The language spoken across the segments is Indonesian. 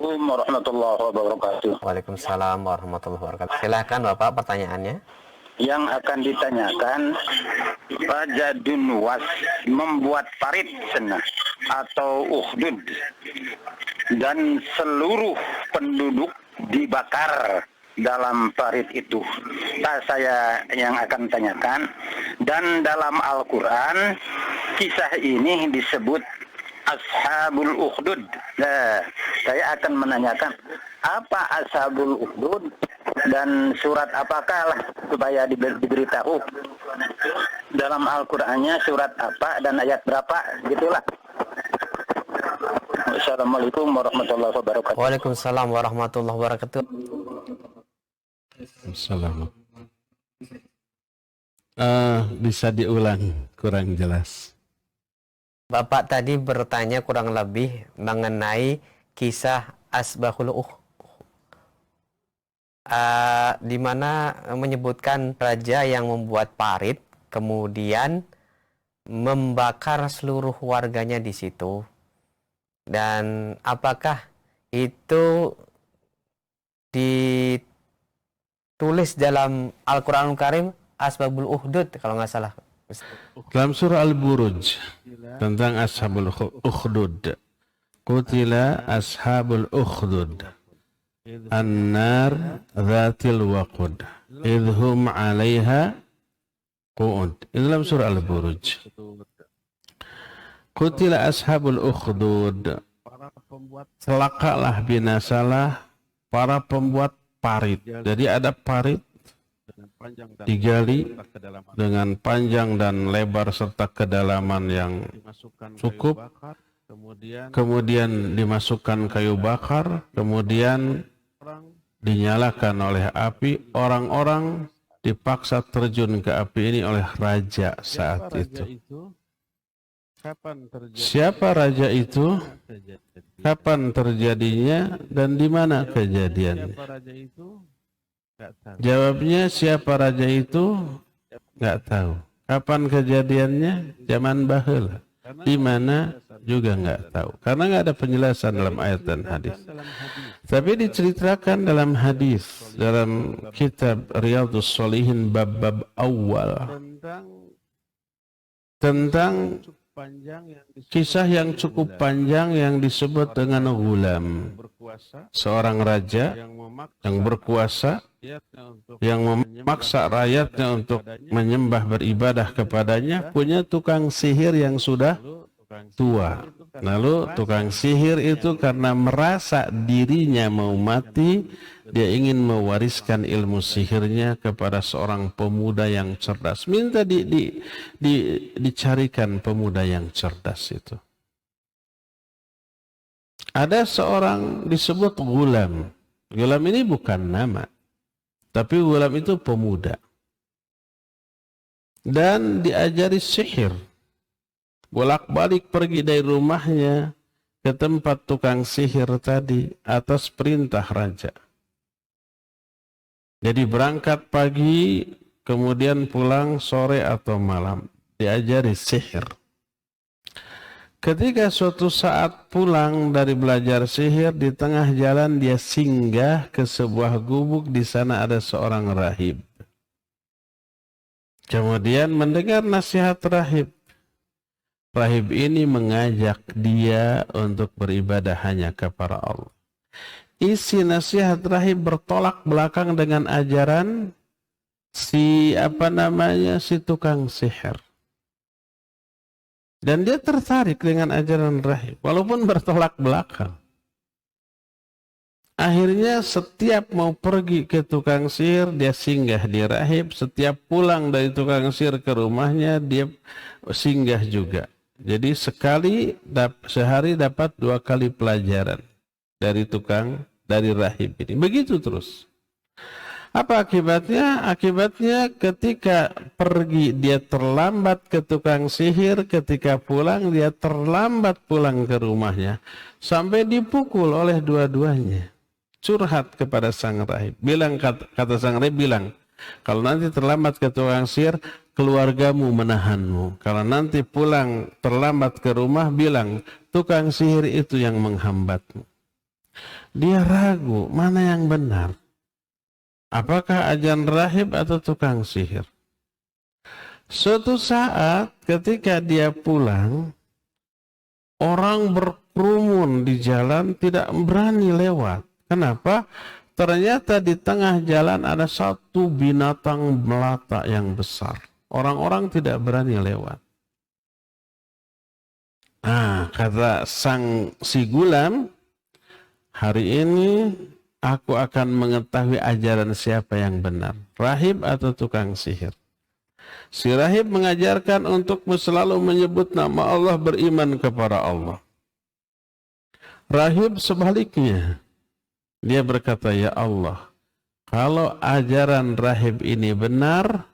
Assalamualaikum warahmatullahi wabarakatuh. Waalaikumsalam warahmatullahi wabarakatuh. Silakan Bapak pertanyaannya. Yang akan ditanyakan, Raja Dunwas membuat parit senah atau ukhdud dan seluruh penduduk dibakar dalam parit itu. Saya yang akan tanyakan, dan dalam Al-Quran kisah ini disebut Ashabul Ukhdud. Nah, saya akan menanyakan apa Ashabul Ukhdud dan surat apakah lah, supaya diberitahu dalam Al-Qur'annya surat apa dan ayat berapa, gitulah. Assalamualaikum warahmatullahi wabarakatuh. Waalaikumsalam warahmatullahi wabarakatuh. Assalamualaikum. Bisa diulang, kurang jelas. Bapak tadi bertanya kurang lebih mengenai kisah Asbahul di mana menyebutkan raja yang membuat parit kemudian membakar seluruh warganya di situ, dan apakah itu ditulis dalam Al-Quranul Karim Asbabul Ukhdud kalau nggak salah. Dalam surah Al-Buruj tentang Ashabul Ukhdud, Qutila Ashabul Ukhdud An-nar Dhatil Waqud Idhum 'alaiha qu'ud. Itu dalam surah Al-Buruj. Qutila Ashabul Ukhdud, celakalah, binasalah para pembuat parit. Jadi ada parit digali dengan panjang dan lebar serta kedalaman yang cukup, kemudian dimasukkan kayu bakar, kemudian dinyalakan oleh api. Orang-orang dipaksa terjun ke api ini oleh raja saat itu. Siapa raja itu? Kapan terjadinya dan di mana kejadiannya? Jawabnya, siapa raja itu? Nggak tahu. Kapan kejadiannya? Zaman baheula. Di mana juga nggak tahu. Karena nggak ada penjelasan dalam ayat dan hadis. Tapi diceritakan dalam hadis, dalam kitab Riyadhus Shalihin bab-bab awal, tentang kisah yang cukup panjang yang disebut dengan Ghulam, seorang raja yang berkuasa, yang memaksa rakyatnya untuk menyembah, beribadah kepadanya, punya tukang sihir yang sudah tua. Lalu tukang sihir itu karena merasa dirinya mau mati, dia ingin mewariskan ilmu sihirnya kepada seorang pemuda yang cerdas. Minta dicarikan pemuda yang cerdas itu. Ada seorang disebut Ghulam. Ghulam ini bukan nama, tapi Ghulam itu pemuda. Dan diajari sihir. Bolak-balik pergi dari rumahnya ke tempat tukang sihir tadi atas perintah raja. Jadi berangkat pagi, kemudian pulang sore atau malam. Diajari sihir. Ketika suatu saat pulang dari belajar sihir, di tengah jalan dia singgah ke sebuah gubuk. Di sana ada seorang rahib. Kemudian mendengar nasihat rahib. Rahib ini mengajak dia untuk beribadah hanya kepada Allah. Isi nasihat rahib bertolak belakang dengan ajaran si tukang sihir. Dan dia tertarik dengan ajaran rahib, walaupun bertolak belakang. Akhirnya setiap mau pergi ke tukang sihir, dia singgah di rahib. Setiap pulang dari tukang sihir ke rumahnya, dia singgah juga. Jadi sehari dapat 2 kali pelajaran dari rahib ini. Begitu terus. Apa akibatnya? Akibatnya ketika pergi dia terlambat ke tukang sihir, ketika pulang dia terlambat pulang ke rumahnya. Sampai dipukul oleh dua-duanya. Curhat kepada sang rahib. Kata sang rahib bilang, kalau nanti terlambat ke tukang sihir, keluargamu menahanmu. Kalau nanti pulang terlambat ke rumah, bilang tukang sihir itu yang menghambatmu. Dia ragu mana yang benar. Apakah ajaran rahib atau tukang sihir? Suatu saat ketika dia pulang, orang berkerumun di jalan tidak berani lewat. Kenapa? Ternyata di tengah jalan ada satu binatang melata yang besar. Orang-orang tidak berani lewat. Nah, kata si gulam, hari ini aku akan mengetahui ajaran siapa yang benar, rahib atau tukang sihir. Si rahib mengajarkan untuk selalu menyebut nama Allah, beriman kepada Allah. Rahib sebaliknya, dia berkata, ya Allah, kalau ajaran rahib ini benar,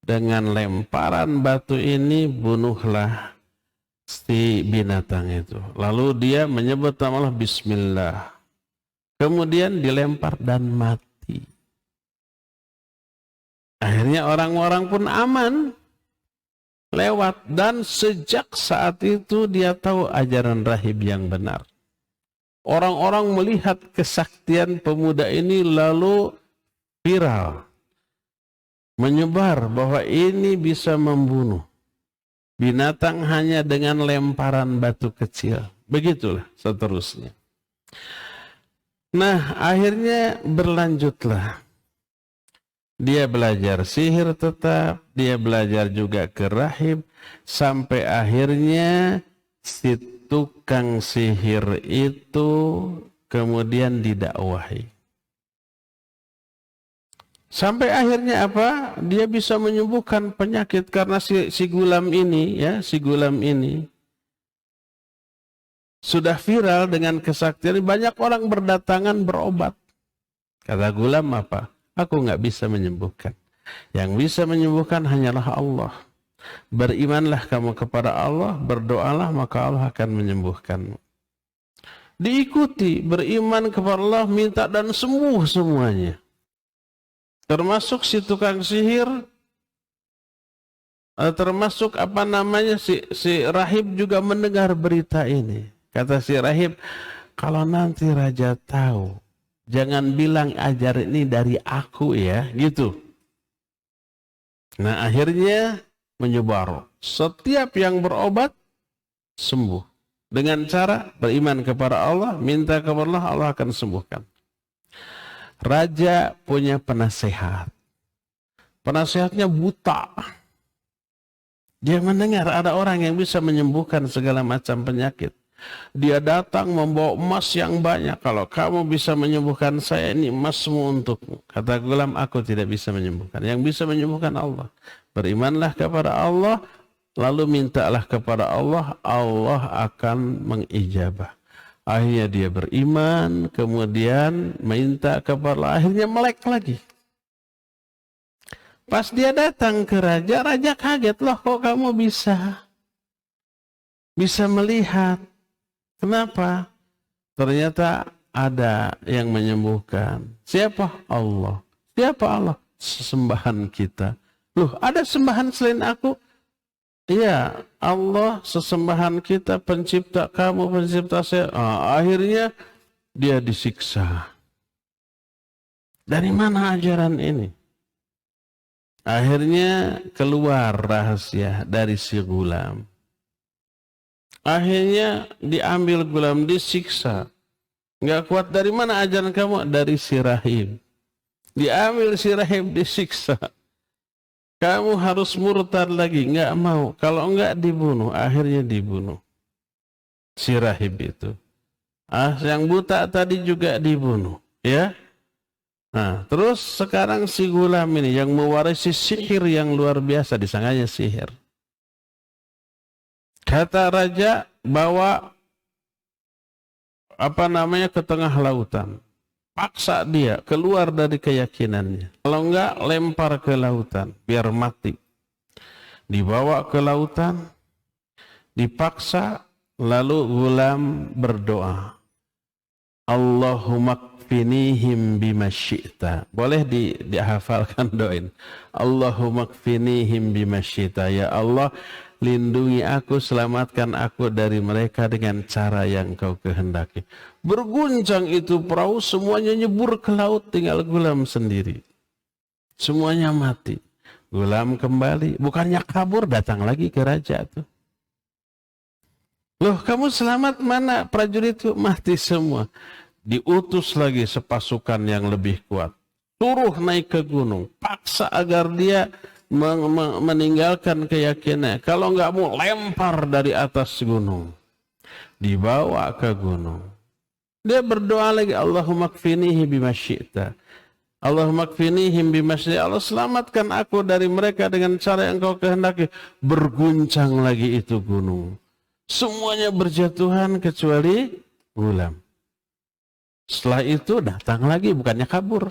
dengan lemparan batu ini bunuhlah si binatang itu. Lalu dia menyebut nama Allah, Bismillah. Kemudian dilempar dan mati. Akhirnya orang-orang pun aman lewat, dan sejak saat itu dia tahu ajaran rahib yang benar. Orang-orang melihat kesaktian pemuda ini lalu viral, menyebar bahwa ini bisa membunuh binatang hanya dengan lemparan batu kecil. Begitulah seterusnya. Nah, akhirnya berlanjutlah. Dia belajar sihir tetap, dia belajar juga ke rahib, sampai akhirnya si tukang sihir itu kemudian didakwahi. Sampai akhirnya apa? Dia bisa menyembuhkan penyakit karena si gulam ini, ya, si gulam ini sudah viral dengan kesaktian. Banyak orang berdatangan berobat. Kata gulam apa? Aku nggak bisa menyembuhkan. Yang bisa menyembuhkan hanyalah Allah. Berimanlah kamu kepada Allah, berdoalah maka Allah akan menyembuhkanmu. Diikuti, beriman kepada Allah, minta dan sembuh semuanya. Termasuk si tukang sihir, termasuk apa namanya si rahib juga mendengar berita ini. Kata si rahib, kalau nanti raja tahu, jangan bilang ajaran ini dari aku ya, gitu. Nah, akhirnya menyebar. Setiap yang berobat sembuh. Dengan cara beriman kepada Allah, minta kepada Allah, Allah akan sembuhkan. Raja punya penasehat. Penasehatnya buta. Dia mendengar ada orang yang bisa menyembuhkan segala macam penyakit. Dia datang membawa emas yang banyak. Kalau kamu bisa menyembuhkan saya, ini emasmu untukmu. Kata gulam, aku tidak bisa menyembuhkan. Yang bisa menyembuhkan Allah. Berimanlah kepada Allah, lalu mintalah kepada Allah, Allah akan mengijabah. Akhirnya dia beriman, kemudian minta kepada Allah, akhirnya melek lagi. Pas dia datang ke raja, raja kaget, loh kok kamu bisa melihat. Kenapa? Ternyata ada yang menyembuhkan. Siapa? Allah. Siapa Allah? Sesembahan kita. Loh, ada sembahan selain aku? Iya, Allah sesembahan kita, pencipta kamu, pencipta saya. Akhirnya dia disiksa. Dari mana ajaran ini? Akhirnya keluar rahasia dari si gulam. Akhirnya diambil gulam, disiksa. Nggak kuat, dari mana ajaran kamu? Dari si rahib. Diambil si rahib, disiksa. Kamu harus murtad lagi, nggak mau. Kalau nggak dibunuh, akhirnya dibunuh. Si rahib itu. Yang buta tadi juga dibunuh, ya. Nah, terus sekarang si gulam ini yang mewarisi sihir yang luar biasa, disangkanya sihir. Kata raja, bawa ke tengah lautan. Paksa dia keluar dari keyakinannya. Kalau enggak, lempar ke lautan biar mati. Dibawa ke lautan, dipaksa, lalu gulam berdoa. Allahumma kfinihim bima syi'ta. Boleh dihafalkan doain. Allahumma kfinihim bima syi'ta. Ya Allah, lindungi aku, selamatkan aku dari mereka dengan cara yang kau kehendaki. Berguncang itu perahu, semuanya nyebur ke laut, tinggal Gulam sendiri. Semuanya mati. Gulam kembali, bukannya kabur, datang lagi ke raja tuh. Loh, kamu selamat, mana prajuritku? Mati semua. Diutus lagi sepasukan yang lebih kuat. Suruh naik ke gunung. Paksa agar dia meninggalkan keyakinannya. Kalau nggak mau, lempar dari atas gunung. Dibawa ke gunung. Dia berdoa lagi, Allahumma kfinihi bima syi'ta. Allahumma kfinihim bima syi'ta. Allah, selamatkan aku dari mereka dengan cara yang kau kehendaki. Berguncang lagi itu gunung. Semuanya berjatuhan kecuali Gulam. Setelah itu datang lagi, bukannya kabur.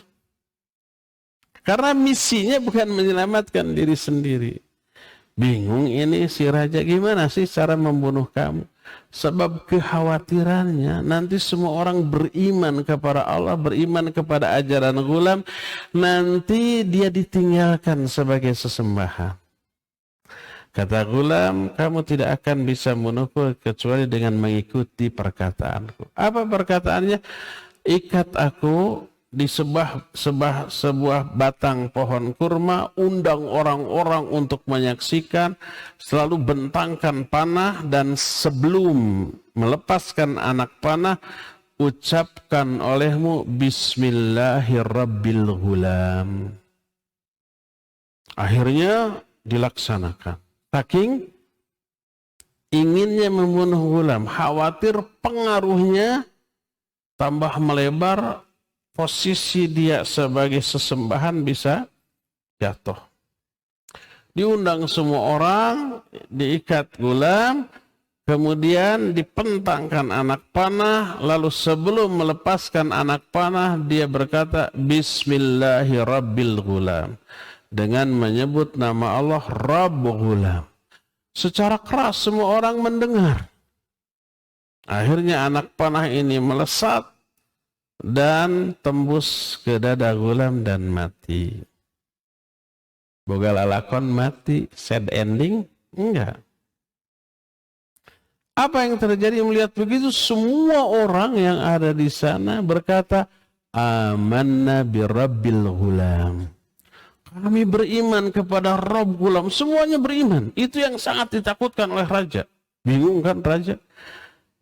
Karena misinya bukan menyelamatkan diri sendiri. Bingung ini si raja, gimana sih cara membunuh kamu? Sebab kekhawatirannya nanti semua orang beriman kepada Allah, beriman kepada ajaran Gulam, nanti dia ditinggalkan sebagai sesembahan. Kata Gulam, kamu tidak akan bisa membunuhku kecuali dengan mengikuti perkataanku. Apa perkataannya? Ikat aku di sebuah batang pohon kurma, undang orang-orang untuk menyaksikan, selalu bentangkan panah, dan sebelum melepaskan anak panah, ucapkan olehmu Bismillahirrabbilgulam. Akhirnya dilaksanakan. Saking inginnya membunuh Gulam, khawatir pengaruhnya tambah melebar, posisi dia sebagai sesembahan bisa jatuh. Diundang semua orang, diikat Gulam, kemudian dipentangkan anak panah, lalu sebelum melepaskan anak panah, dia berkata Bismillahirrabbilgulam, dengan menyebut nama Allah Rabb Gulam. Secara keras semua orang mendengar. Akhirnya anak panah ini melesat dan tembus ke dada Gulam dan mati. Boga lalakon mati, sad ending? Enggak. Apa yang terjadi melihat begitu? Semua orang yang ada di sana berkata, Amanna birabbil Gulam. Kami beriman kepada Rabb Gulam. Semuanya beriman. Itu yang sangat ditakutkan oleh raja. Bingung kan raja?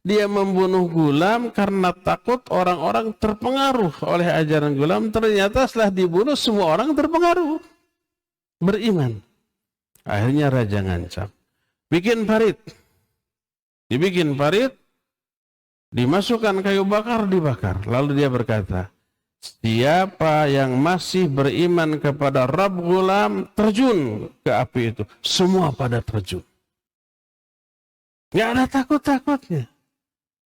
Dia membunuh Gulam karena takut orang-orang terpengaruh oleh ajaran Gulam. Ternyata setelah dibunuh semua orang terpengaruh. Beriman. Akhirnya raja ngancam. Bikin parit. Dibikin parit. Dimasukkan kayu bakar, dibakar. Lalu dia berkata, siapa yang masih beriman kepada Rabb Gulam, terjun ke api itu. Semua pada terjun. Nggak ada takut-takutnya.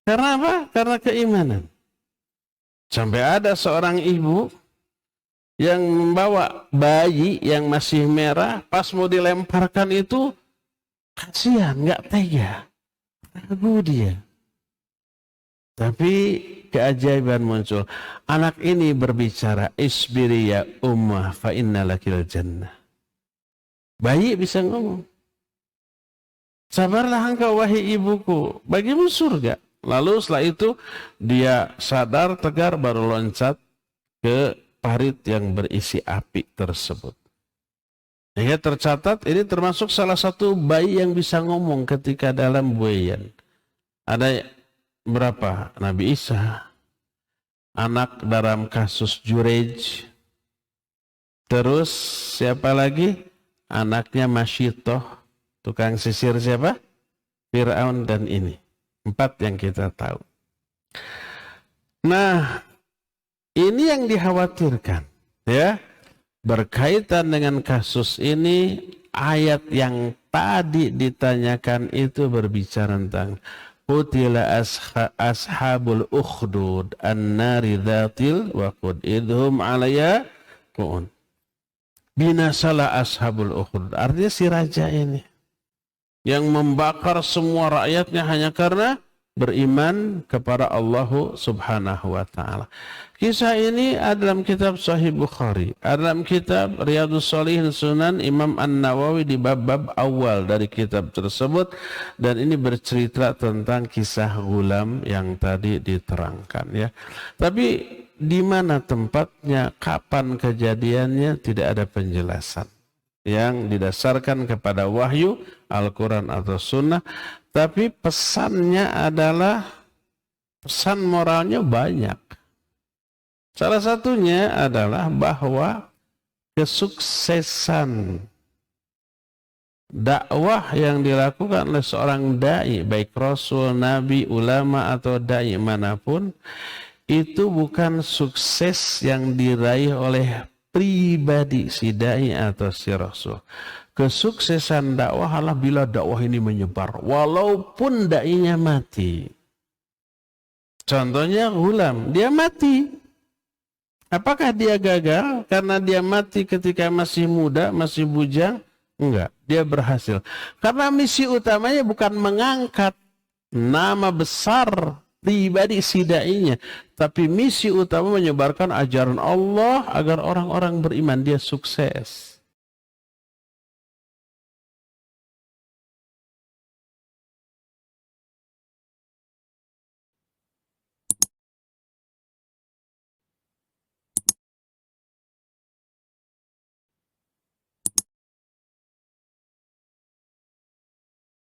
Karena apa? Karena keimanan. Sampai ada seorang ibu yang membawa bayi yang masih merah, pas mau dilemparkan itu, kasihan, nggak tega. Ragu dia. Tapi keajaiban muncul. Anak ini berbicara, Isbiri ya ummah fa inna lakil jannah. Bayi bisa ngomong. Sabarlah engkau wahai ibuku, bagimu surga. Lalu setelah itu dia sadar tegar, baru loncat ke parit yang berisi api tersebut. Sehingga tercatat ini termasuk salah satu bayi yang bisa ngomong ketika dalam buayan. Ada berapa? Nabi Isa, anak dalam kasus Jurej. Terus siapa lagi? Anaknya Masyitoh, tukang sisir siapa? Fir'aun dan ini. 4 yang kita tahu. Nah, ini yang dikhawatirkan, ya. Berkaitan dengan kasus ini, ayat yang tadi ditanyakan itu berbicara tentang Qutila ashabul ukhdud an-nari dhatil waqud idhum alaya qu'un. Binasalah ashabul ukhdud. Artinya si raja ini yang membakar semua rakyatnya hanya karena beriman kepada Allah Subhanahu wa taala. Kisah ini ada dalam kitab Sahih Bukhari, ada dalam kitab Riyadhus Shalihin Sunan Imam An-Nawawi di bab-bab awal dari kitab tersebut, dan ini bercerita tentang kisah gulam yang tadi diterangkan ya. Tapi di mana tempatnya, kapan kejadiannya tidak ada penjelasan yang didasarkan kepada wahyu Al-Quran atau Sunnah. Tapi pesannya adalah, pesan moralnya banyak. Salah satunya adalah bahwa kesuksesan dakwah yang dilakukan oleh seorang da'i, baik rasul, nabi, ulama atau da'i manapun, itu bukan sukses yang diraih oleh pribadi si da'i atau si rasul. Kesuksesan dakwah adalah bila dakwah ini menyebar walaupun da'inya mati. Contohnya gulam, dia mati. Apakah dia gagal karena dia mati ketika masih muda, masih bujang? Enggak, dia berhasil. Karena misi utamanya bukan mengangkat nama besar pribadi si da'inya, tapi misi utama menyebarkan ajaran Allah agar orang-orang beriman. Dia sukses.